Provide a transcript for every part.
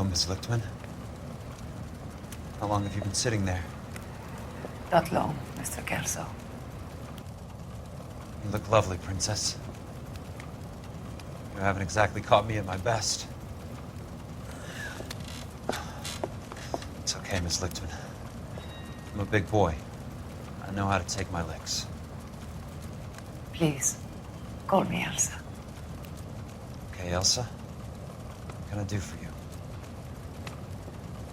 Hello, Miss Lichtman. How long have you been sitting there? Not long, Mr. Kelso. You look lovely, Princess. You haven't exactly caught me at my best. It's okay, Miss Lichtman. I'm a big boy. I know how to take my licks. Please, call me Elsa. Okay, Elsa? What can I do for you?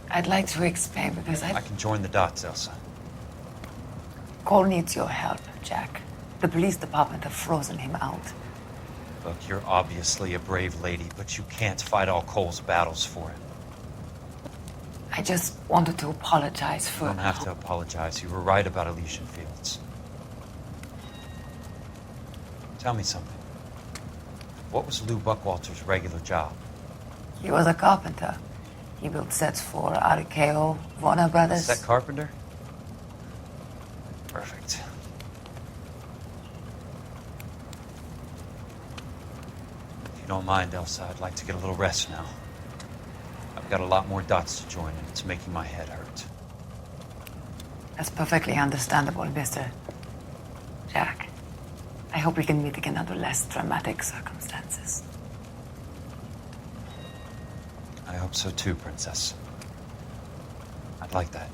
I'd like to explain because I can join the dots, Elsa. Cole needs your help, Jack. The police department have frozen him out. Look, you're obviously a brave lady, but you can't fight all Cole's battles for him. I just wanted to apologize for... You don't have to apologize. You were right about Elysian Fields. Tell me something. What was Lou Buckwalter's regular job? He was a carpenter. He built sets for RKO, Warner Brothers. Set carpenter? Perfect. If you don't mind, Elsa, I'd like to get a little rest now. I've got a lot more dots to join, and it's making my head hurt. That's perfectly understandable, Mr. Jack. I hope we can meet again under less dramatic circumstances. I hope so too, Princess. I'd like that.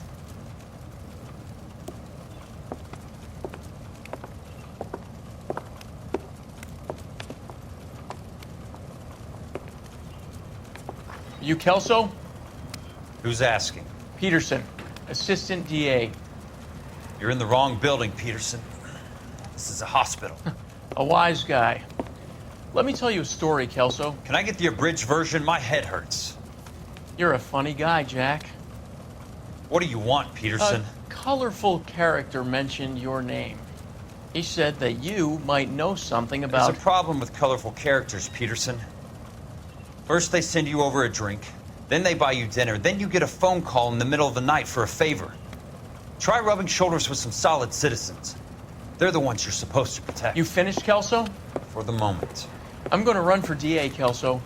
You Kelso? Who's asking? Peterson, Assistant DA. You're in the wrong building, Peterson. This is a hospital. A wise guy. Let me tell you a story, Kelso. Can I get the abridged version? My head hurts. You're a funny guy, Jack. What do you want, Peterson? A colorful character mentioned your name. He said that you might know something about... There's a problem with colorful characters, Peterson. First they send you over a drink, then they buy you dinner, then you get a phone call in the middle of the night for a favor. Try rubbing shoulders with some solid citizens. They're the ones you're supposed to protect. You finished, Kelso? For the moment. I'm going to run for DA, Kelso.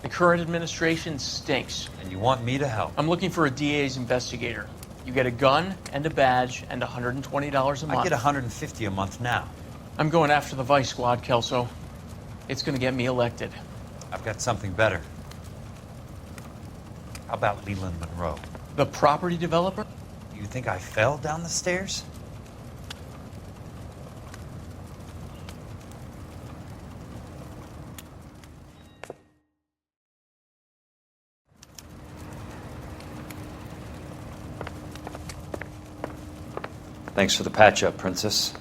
The current administration stinks. And you want me to help? I'm looking for a DA's investigator. You get a gun and a badge and $120 a month. I get $150 a month now. I'm going after the Vice Squad, Kelso. It's going to get me elected. I've got something better. How about Leland Monroe? The property developer? You think I fell down the stairs? Thanks for the patch-up, Princess.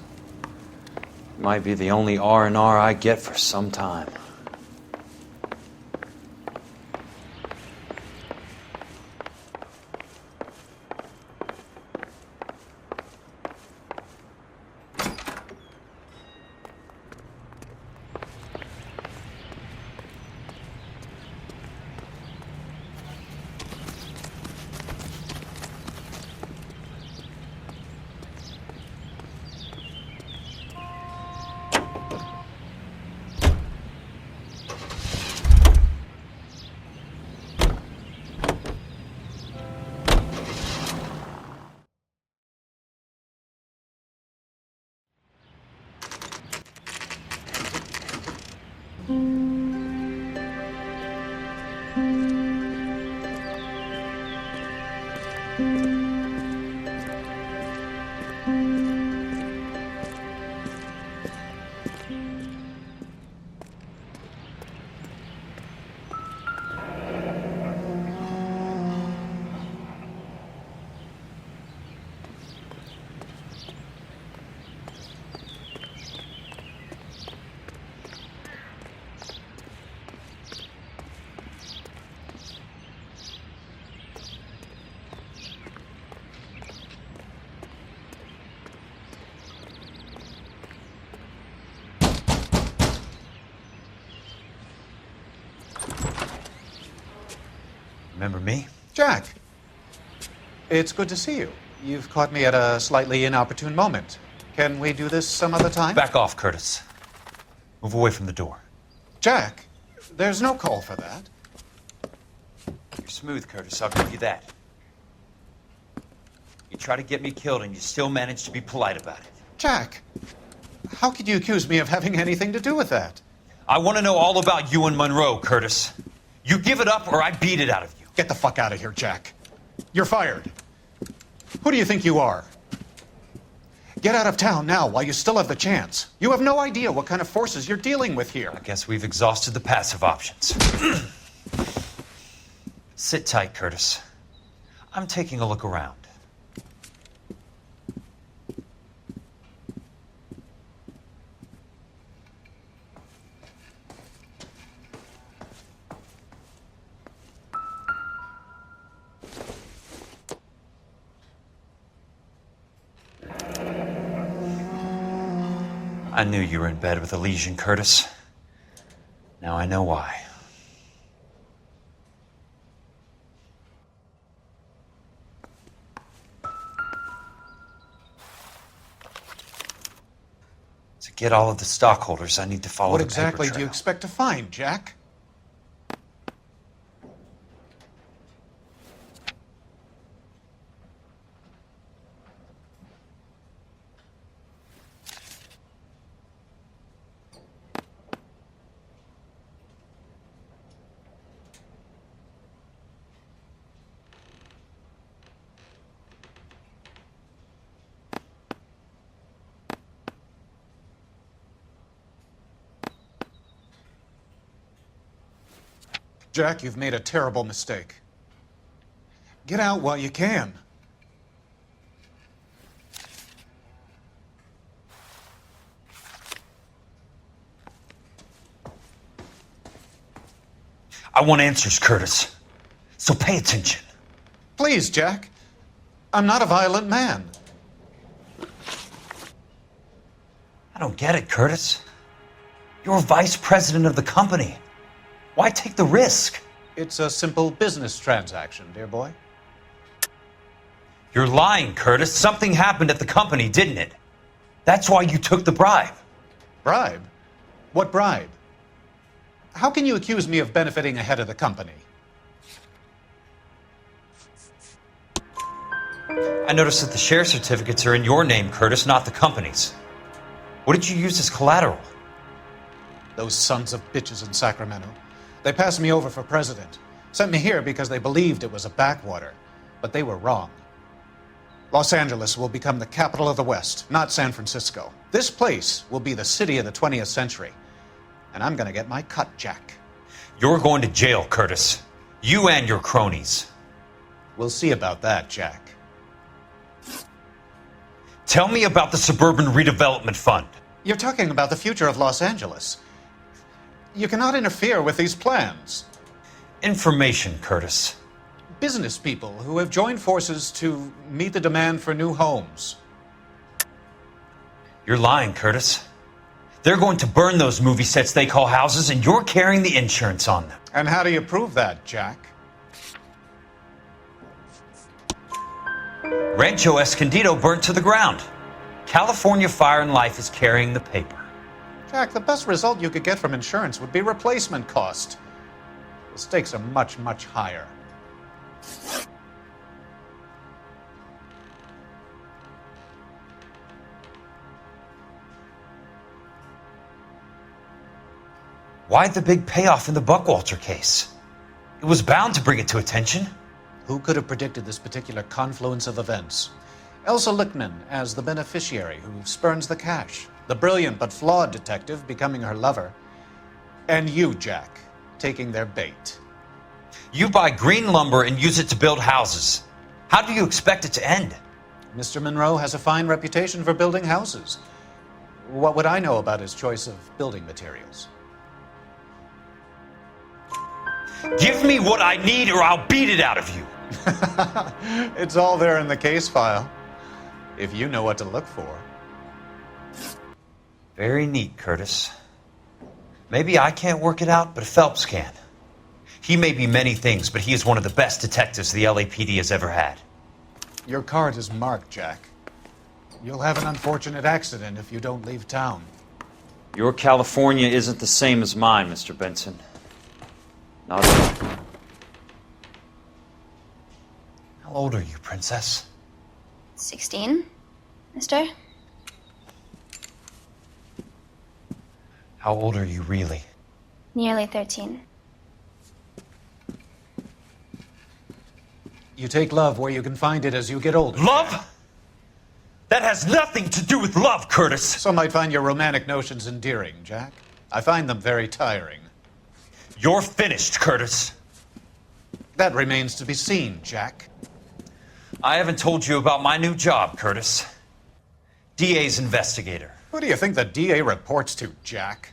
Might be the only R&R I get for some time. Remember me? Jack, it's good to see you. You've caught me at a slightly inopportune moment. Can we do this some other time? Back off, Curtis. Move away from the door. Jack, there's no call for that. You're smooth, Curtis, I'll give you that. You try to get me killed and you still manage to be polite about it. Jack, how could you accuse me of having anything to do with that? I want to know all about you and Monroe, Curtis. You give it up or I beat it out of you. Get the fuck out of here, Jack. You're fired. Who do you think you are? Get out of town now while you still have the chance. You have no idea what kind of forces you're dealing with here. I guess we've exhausted the passive options. Sit tight, Curtis. I'm taking a look around. I knew you were in bed with a lesion, Curtis. Now I know why. To get all of the stockholders, I need to follow What the paper exactly do you trail. expect to find, Jack? Jack, you've made a terrible mistake. Get out while you can. I want answers, Curtis. So pay attention. Please, Jack. I'm not a violent man. I don't get it, Curtis. You're vice president of the company. Why take the risk? It's a simple business transaction, dear boy. You're lying, Curtis. Something happened at the company, didn't it? That's why you took the bribe. Bribe? What bribe? How can you accuse me of benefiting ahead of the company? I noticed that the share certificates are in your name, Curtis, not the company's. What did you use as collateral? Those sons of bitches in Sacramento. They passed me over for president. Sent me here because they believed it was a backwater. But they were wrong. Los Angeles will become the capital of the West, not San Francisco. This place will be the city of the 20th century. And I'm gonna get my cut, Jack. You're going to jail, Curtis. You and your cronies. We'll see about that, Jack. Tell me about the Suburban Redevelopment Fund. You're talking about the future of Los Angeles. You cannot interfere with these plans. Information, Curtis. Business people who have joined forces to meet the demand for new homes. You're lying, Curtis. They're going to burn those movie sets they call houses, and you're carrying the insurance on them. And how do you prove that, Jack? Rancho Escondido burnt to the ground. California Fire and Life is carrying the paper. Jack, the best result you could get from insurance would be replacement cost. The stakes are much, much higher. Why the big payoff in the Buckwalter case? It was bound to bring it to attention. Who could have predicted this particular confluence of events? Elsa Lichtman as the beneficiary who spurns the cash. The brilliant but flawed detective becoming her lover. And you, Jack, taking their bait. You buy green lumber and use it to build houses. How do you expect it to end? Mr. Monroe has a fine reputation for building houses. What would I know about his choice of building materials? Give me what I need or I'll beat it out of you. It's all there in the case file, if you know what to look for. Very neat, Curtis. Maybe I can't work it out, but Phelps can. He may be many things, but he is one of the best detectives the LAPD has ever had. Your card is marked, Jack. You'll have an unfortunate accident if you don't leave town. Your California isn't the same as mine, Mr. Benson. Not at all. How old are you, Princess? 16, mister? How old are you really? Nearly 13. You take love where you can find it as you get older. Love? That has nothing to do with love, Curtis. Some might find your romantic notions endearing, Jack. I find them very tiring. You're finished, Curtis. That remains to be seen, Jack. I haven't told you about my new job, Curtis. DA's investigator. Who do you think the DA reports to, Jack?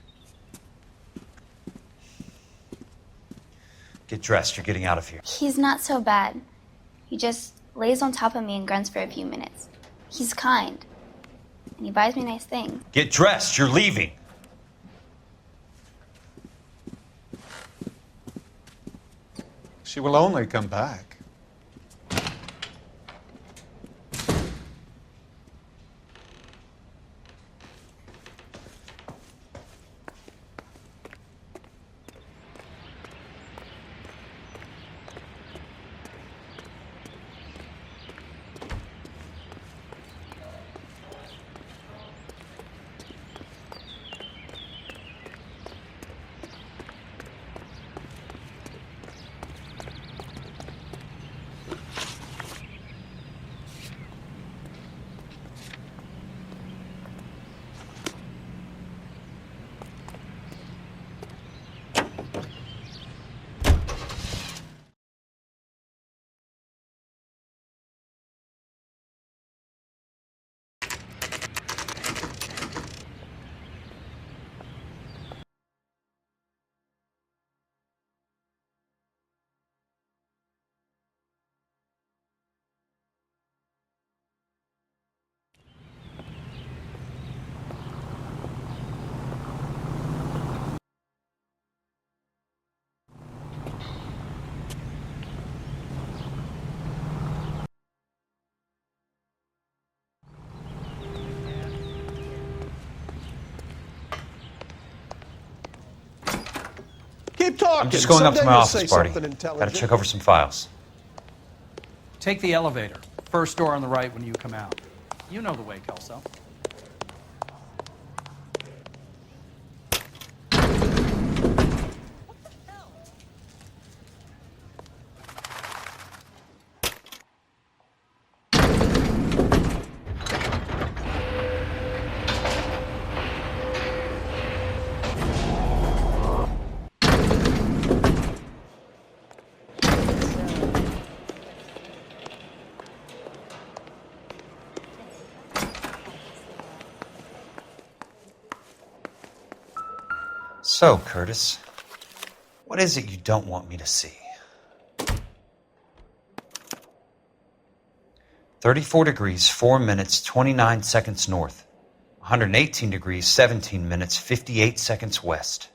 Get dressed, you're getting out of here. He's not so bad. He just lays on top of me and grunts for a few minutes. He's kind. And he buys me nice things. Get dressed, you're leaving. She will only come back. Keep talking. I'm just going up to Someday my you'll office say party. something Gotta intelligent. check over some files. Take the elevator. First door on the right when you come out. You know the way, Kelso. So, Curtis, what is it you don't want me to see? 34 degrees, 4 minutes, 29 seconds north. 118 degrees, 17 minutes, 58 seconds west.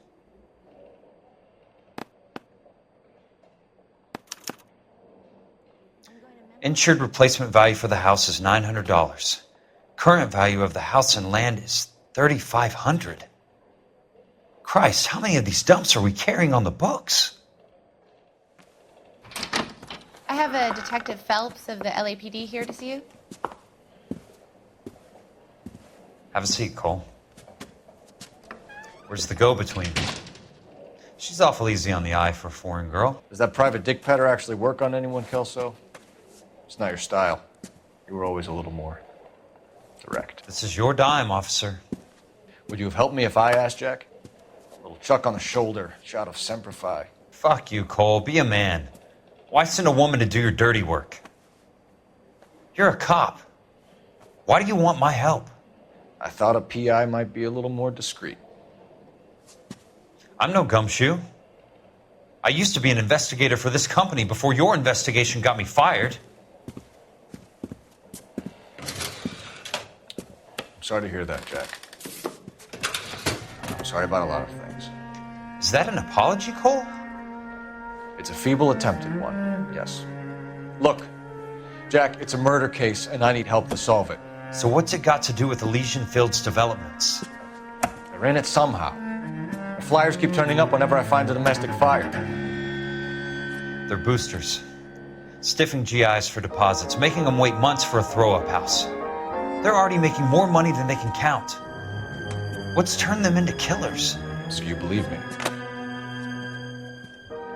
Insured replacement value for the house is $900. Current value of the house and land is $3,500. Christ, how many of these dumps are we carrying on the books? I have a Detective Phelps of the LAPD here to see you. Have a seat, Cole. Where's the go-between? She's awful easy on the eye for a foreign girl. Does that private dick petter actually work on anyone, Kelso? It's not your style. You were always a little more direct. This is your dime, officer. Would you have helped me if I asked, Jack? A little chuck on the shoulder, shot of Semper Fi. Fuck you, Cole. Be a man. Why send a woman to do your dirty work? You're a cop. Why do you want my help? I thought a PI might be a little more discreet. I'm no gumshoe. I used to be an investigator for this company before your investigation got me fired. I'm sorry to hear that, Jack. I'm sorry about a lot of things. Is that an apology, Cole? It's a feeble attempt at one, yes. Look, Jack, it's a murder case, and I need help to solve it. So what's it got to do with Elysian Fields developments? They're in it somehow. The flyers keep turning up whenever I find a domestic fire. They're boosters. Stiffing GIs for deposits, making them wait months for a throw-up house. They're already making more money than they can count. What's turned them into killers? So you believe me?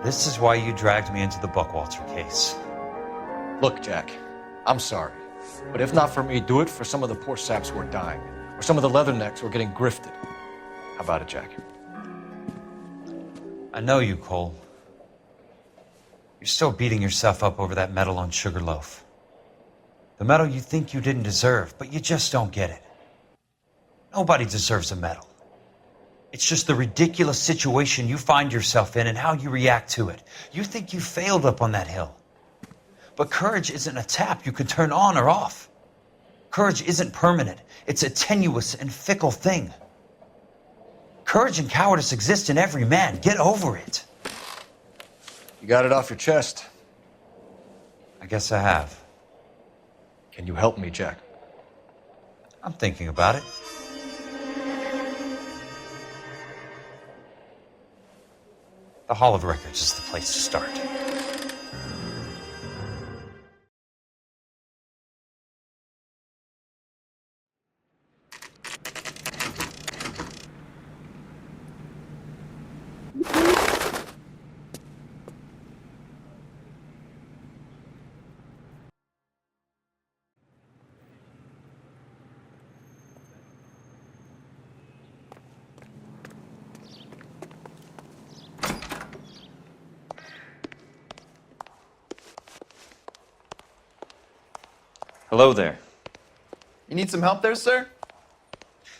This is why you dragged me into the Buckwalter case. Look, Jack, I'm sorry. But if not for me, do it for some of the poor saps who are dying. Or some of the leathernecks who are getting grifted. How about it, Jack? I know you, Cole. You're still beating yourself up over that medal on Sugarloaf. The medal you think you didn't deserve, but you just don't get it. Nobody deserves a medal. It's just the ridiculous situation you find yourself in and how you react to it. You think you failed up on that hill. But courage isn't a tap you can turn on or off. Courage isn't permanent. It's a tenuous and fickle thing. Courage and cowardice exist in every man. Get over it. You got it off your chest. I guess I have. Can you help me, Jack? I'm thinking about it. The Hall of Records is the place to start. Hello there. You need some help there, sir?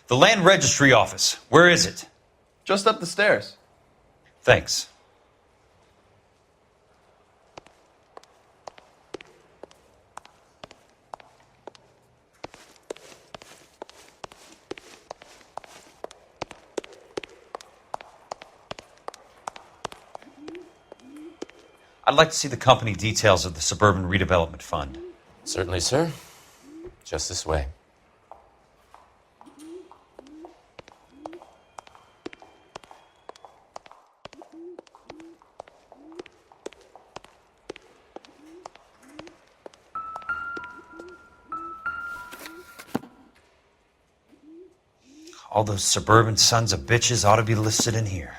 The Land Registry Office. Where is it? Just up the stairs. Thanks. I'd like to see the company details of the Suburban Redevelopment Fund. Certainly, sir. Just this way. All those suburban sons of bitches ought to be listed in here.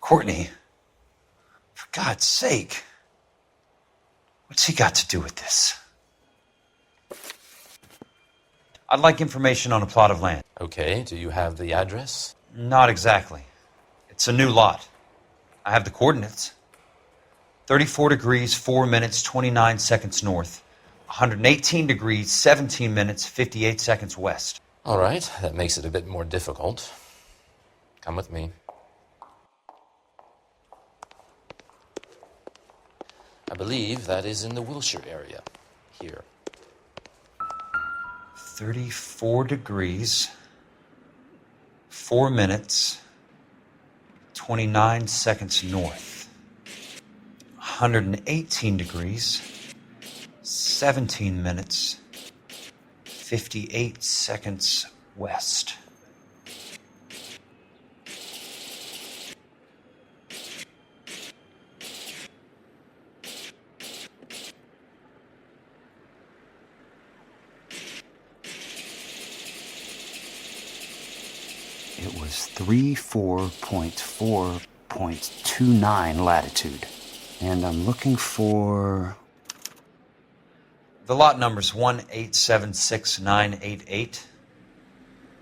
Courtney, for God's sake, what's he got to do with this? I'd like information on a plot of land. Okay, do you have the address? Not exactly. It's a new lot. I have the coordinates. 34 degrees, 4 minutes, 29 seconds north. 118 degrees, 17 minutes, 58 seconds west. All right, that makes it a bit more difficult. Come with me. I believe that is in the Wilshire area. Here. 34 degrees, 4 minutes, 29 seconds north. 118 degrees, 17 minutes, 58 seconds west. It was 34.4.29 latitude. And I'm looking for... The lot number's 1876988.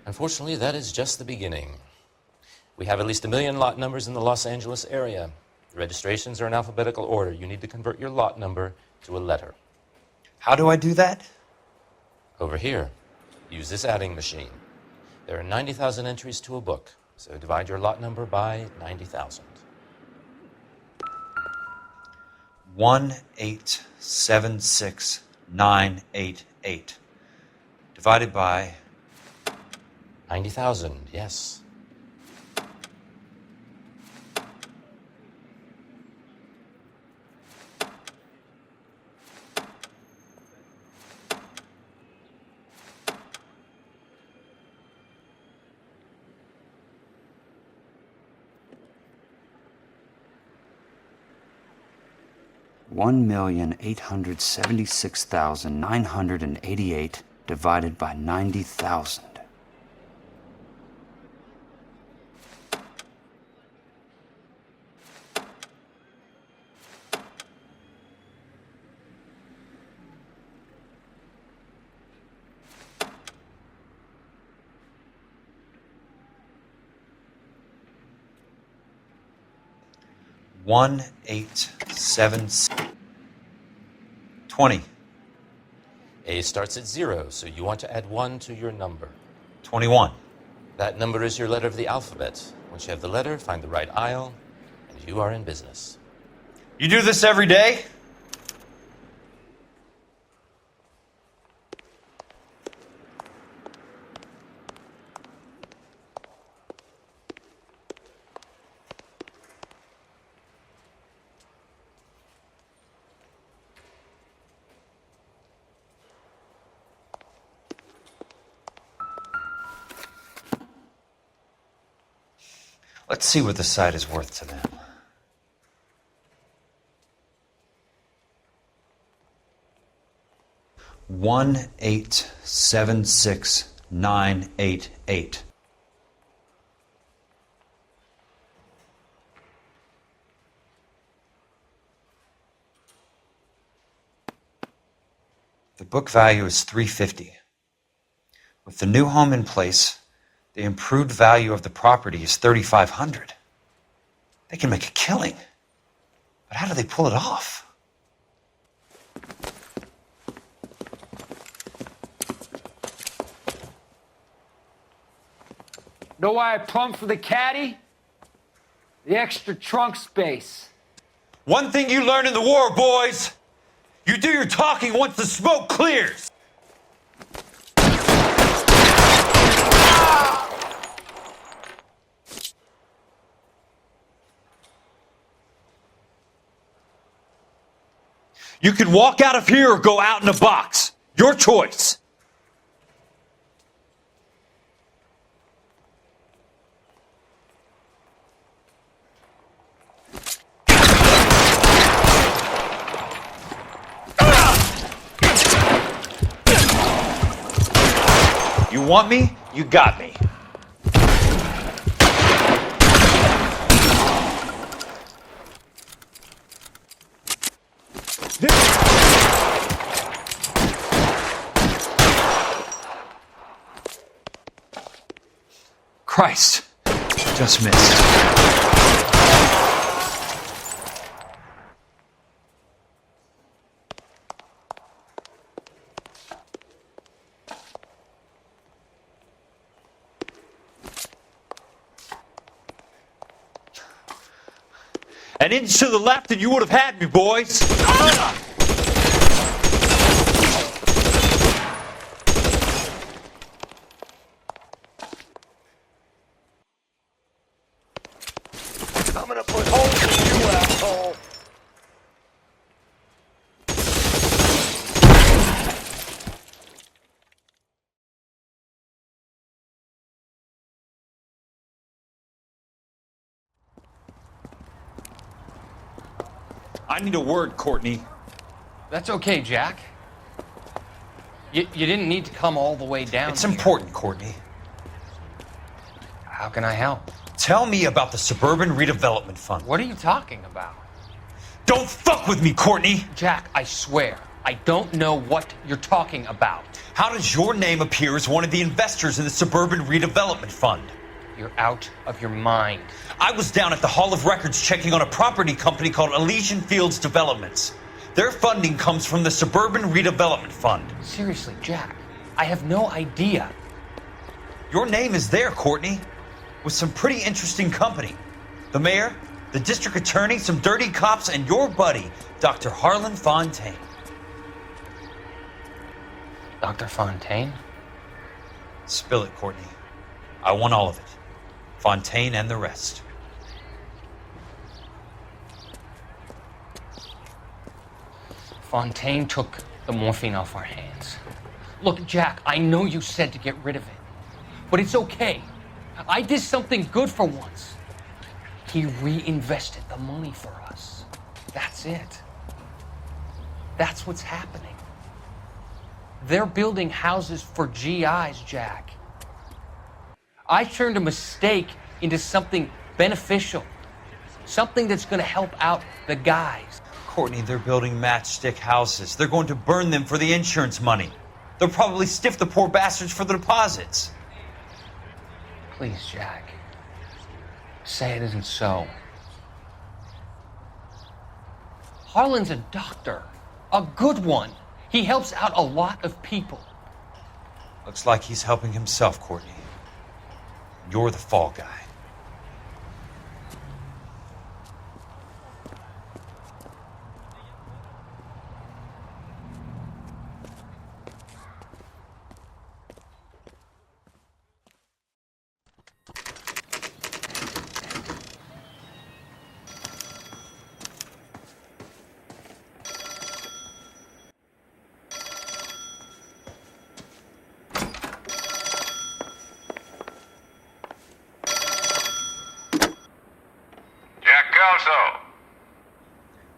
Unfortunately, that is just the beginning. We have at least 1 million lot numbers in the Los Angeles area. The registrations are in alphabetical order. You need to convert your lot number to a letter. How do I do that? Over here, use this adding machine. There are 90,000 entries to a book, so divide your lot number by 90,000. 1876988 divided by 90,000, yes. $1,876,988 divided by 90,000. One, 8, 7, 20. A starts at 0, so you want to add 1 to your number. 21. That number is your letter of the alphabet. Once you have the letter, find the right aisle, and you are in business. You do this every day? Let's see what the site is worth to them. $1,876,988. The book value is $350. With the new home in place, the improved value of the property is $3,500. They can make a killing. But how do they pull it off? Know why I plumbed for the caddy? The extra trunk space. One thing you learn in the war, boys. You do your talking once the smoke clears. You can walk out of here or go out in a box. Your choice. You want me? You got me. Christ. Just missed. An inch to the left and you would have had me, boys. I'm gonna put holes in you, asshole. I need a word, Courtney. That's okay, Jack. You didn't need to come all the way down It's here. important, Courtney. How can I help? Tell me about the Suburban Redevelopment Fund. What are you talking about? Don't fuck with me, Courtney! Jack, I swear, I don't know what you're talking about. How does your name appear as one of the investors in the Suburban Redevelopment Fund? You're out of your mind. I was down at the Hall of Records checking on a property company called Elysian Fields Developments. Their funding comes from the Suburban Redevelopment Fund. Seriously, Jack, I have no idea. Your name is there, Courtney, with some pretty interesting company. The mayor, the district attorney, some dirty cops, and your buddy, Dr. Harlan Fontaine. Dr. Fontaine? Spill it, Courtney. I want all of it. Fontaine and the rest. Fontaine took the morphine off our hands. Look, Jack, I know you said to get rid of it, but it's okay. I did something good for once. He reinvested the money for us. That's it. That's what's happening. They're building houses for GIs, Jack. I turned a mistake into something beneficial, something that's going to help out the guys. Courtney, they're building matchstick houses. They're going to burn them for the insurance money. They'll probably stiff the poor bastards for the deposits. Please, Jack. Say it isn't so. Harlan's a doctor. A good one. He helps out a lot of people. Looks like he's helping himself, Courtney. You're the fall guy.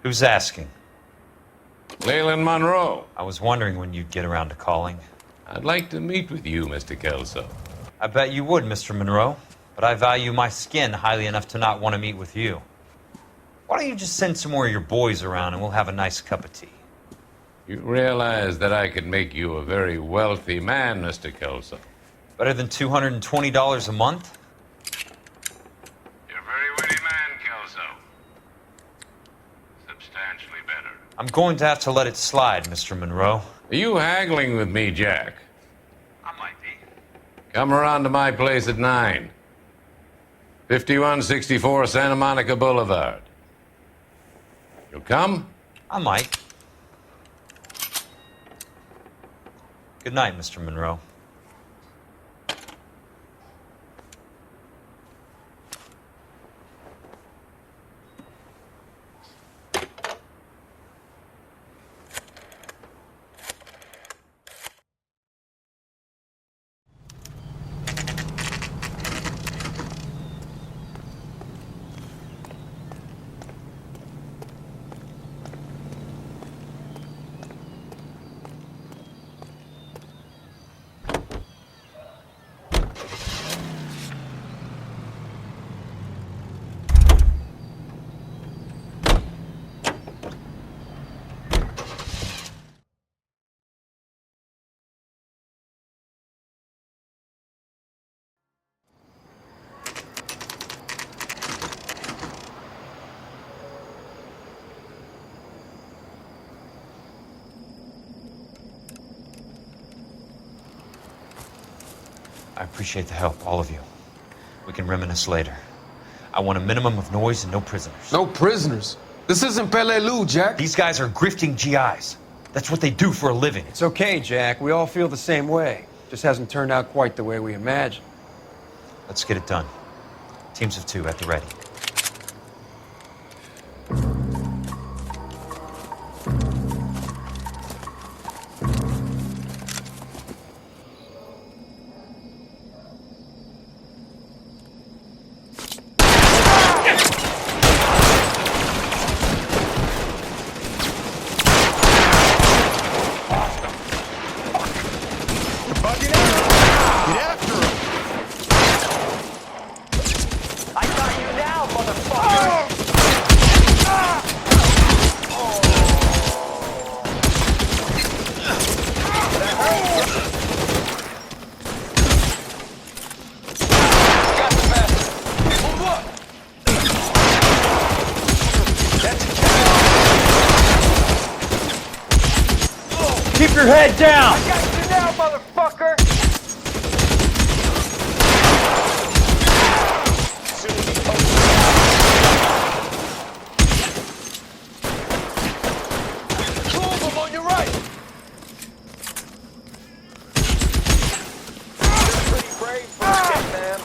Who's asking? Leyland Monroe. I was wondering when you'd get around to calling. I'd like to meet with you, Mr. Kelso. I bet you would, Mr. Monroe. But I value my skin highly enough to not want to meet with you. Why don't you just send some more of your boys around and we'll have a nice cup of tea? You realize that I could make you a very wealthy man, Mr. Kelso. Better than $220 a month? You're a very witty man, Kelso. Substantially better. I'm going to have to let it slide, Mr. Monroe. Are you haggling with me, Jack? I might be. Come around to my place at 9. 5164 Santa Monica Boulevard. You'll come? I might. Good night, Mr. Monroe. I appreciate the help, all of you. We can reminisce later. I want a minimum of noise and no prisoners. No prisoners? This isn't Peleliu, Jack. These guys are grifting GIs. That's what they do for a living. It's okay, Jack. We all feel the same way. Just hasn't turned out quite the way we imagined. Let's get it done. Teams of 2 at the ready. Keep your head down! I got you now, motherfucker! Two of them on your right! Pretty brave for a kid, man.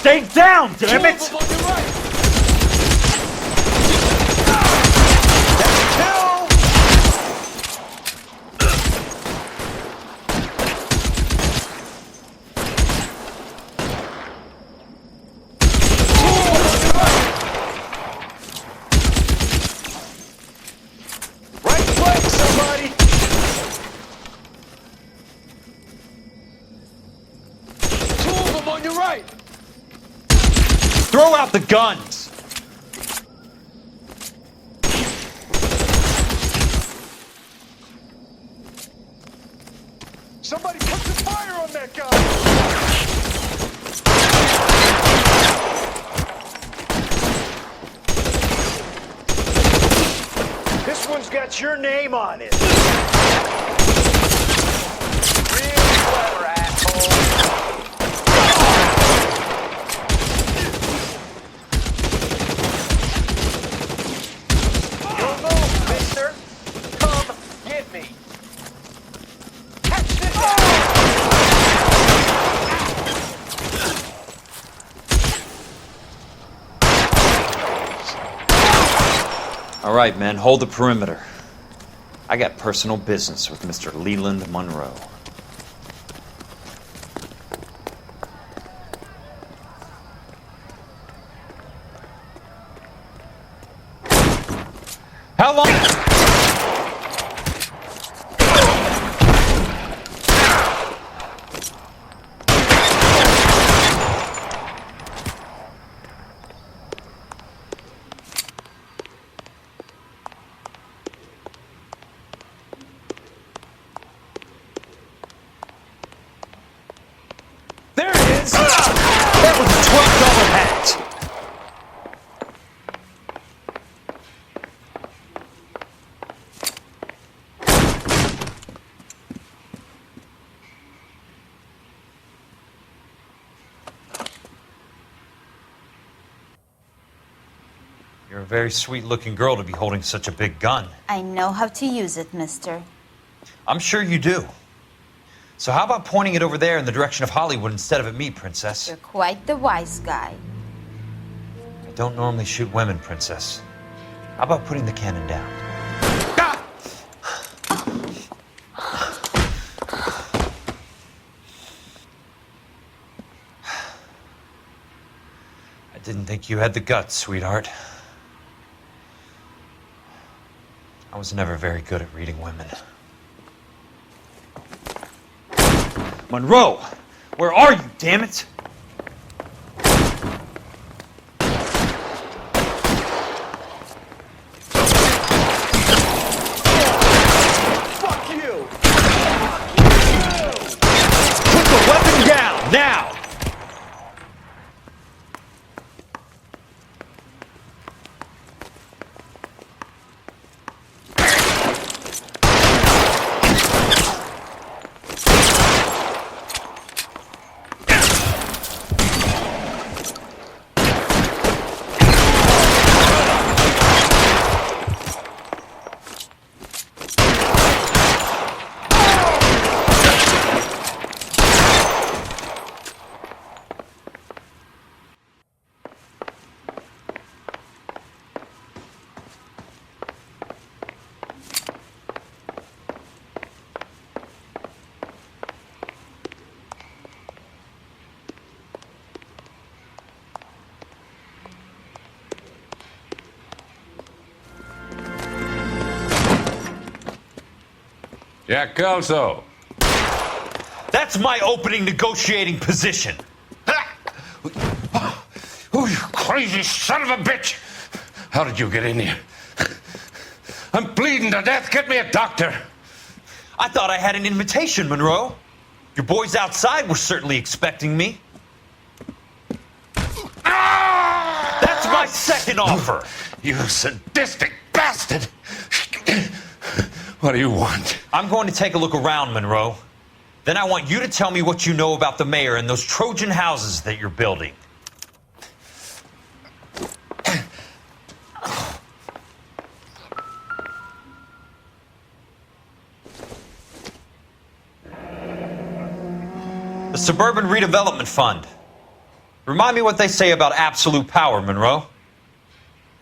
Stay down, damn it! Right place, somebody! Two of them on your right! Throw out the guns! Somebody put the fire on that guy! This one's got your name on it. Real clever, asshole. All right, men, hold the perimeter. I got personal business with Mr. Leland Monroe. How long? There it is! That was a $12 hat! You're a very sweet-looking girl to be holding such a big gun. I know how to use it, mister. I'm sure you do. So how about pointing it over there in the direction of Hollywood instead of at me, Princess? You're quite the wise guy. I don't normally shoot women, Princess. How about putting the cannon down? I didn't think you had the guts, sweetheart. I was never very good at reading women. Monroe! Where are you, damn it? Fuck you! Put the weapon down, now! Jack Kelso. That's my opening negotiating position. Oh, you crazy son of a bitch! How did you get in here? I'm bleeding to death. Get me a doctor. I thought I had an invitation, Monroe. Your boys outside were certainly expecting me. That's my second offer. You sadistic bastard! What do you want? I'm going to take a look around, Monroe. Then I want you to tell me what you know about the mayor and those Trojan houses that you're building. The Suburban Redevelopment Fund. Remind me what they say about absolute power, Monroe.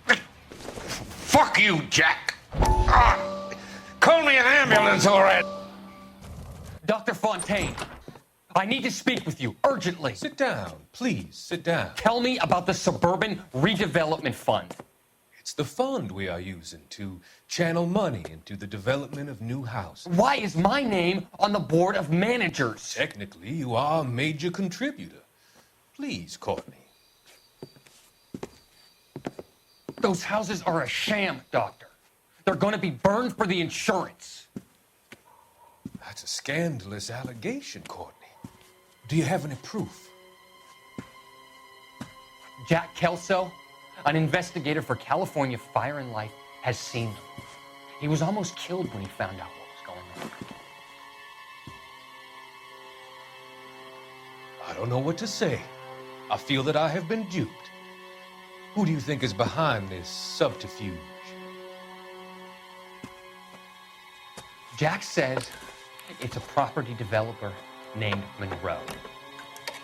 Fuck you, Jack. Call me an ambulance, all right. Dr. Fontaine, I need to speak with you urgently. Sit down, please, sit down. Tell me about the Suburban Redevelopment Fund. It's the fund we are using to channel money into the development of new houses. Why is my name on the board of managers? Technically, you are a major contributor. Please, Courtney. Those houses are a sham, Doctor. They're going to be burned for the insurance. That's a scandalous allegation, Courtney. Do you have any proof? Jack Kelso, an investigator for California Fire and Life, has seen them. He was almost killed when he found out what was going on. I don't know what to say. I feel that I have been duped. Who do you think is behind this subterfuge? Jack says it's a property developer named Monroe.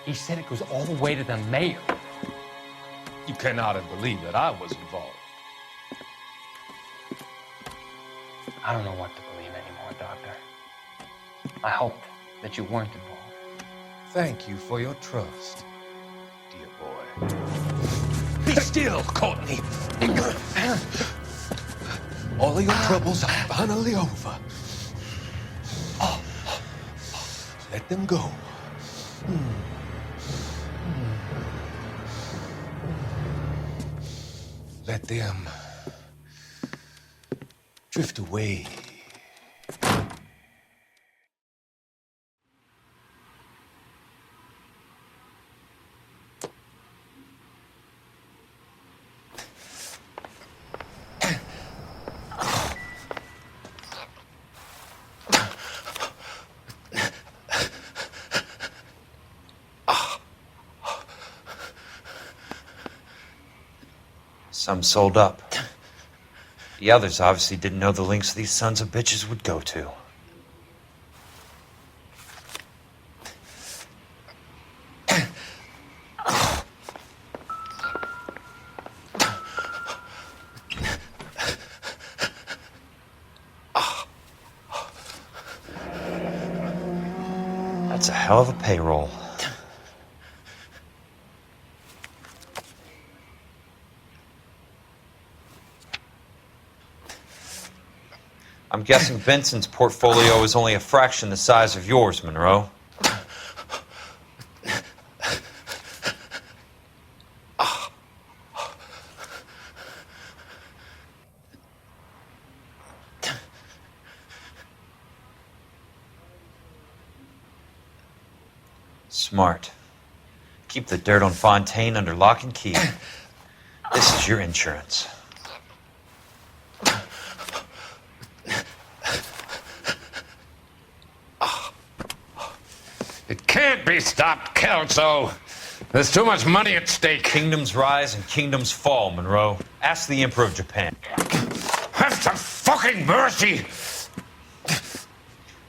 He said it goes all the way to the mayor. You cannot have believed that I was involved. I don't know what to believe anymore, Doctor. I hoped that you weren't involved. Thank you for your trust, dear boy. Be still, Courtney. All of your troubles are finally over. Let them go. Let them drift away. Some sold up. The others obviously didn't know the lengths these sons of bitches would go to. That's a hell of a payroll. I'm guessing Benson's portfolio is only a fraction the size of yours, Monroe. Smart. Keep the dirt on Fontaine under lock and key. This is your insurance. It can't be stopped, Kelso. There's too much money at stake. Kingdoms rise and kingdoms fall, Monroe. Ask the Emperor of Japan. Have some fucking mercy!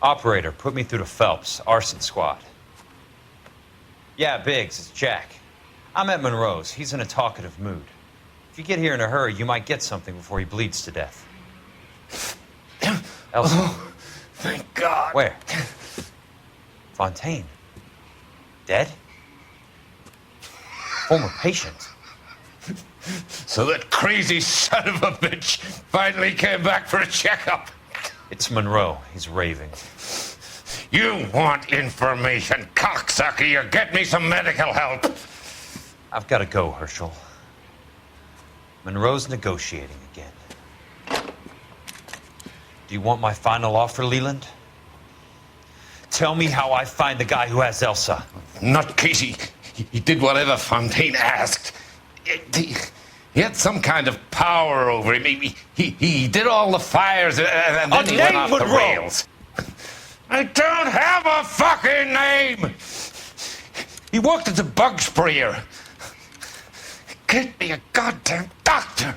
Operator, put me through to Phelps, Arson Squad. Yeah, Biggs, it's Jack. I'm at Monroe's. He's in a talkative mood. If you get here in a hurry, you might get something before he bleeds to death. Elsa. Oh, thank God. Where? Fontaine. Dead? Former patient. So that crazy son of a bitch finally came back for a checkup. It's Monroe. He's raving. You want information, cocksucker. You get me some medical help. I've got to go, Herschel. Monroe's negotiating again. Do you want my final offer, Leland? Tell me how I find the guy who has Elsa. Nutcase, he did whatever Fontaine asked. He had some kind of power over him. He did all the fires and then he went off the rails. I don't have a fucking name! He worked as a bug sprayer. Get me a goddamn doctor!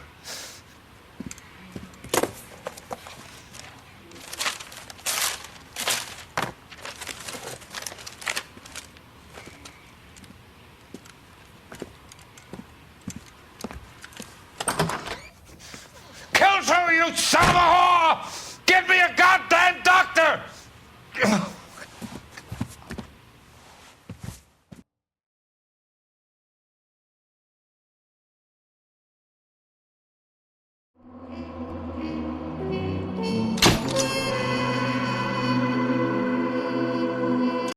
Kill her, you son of a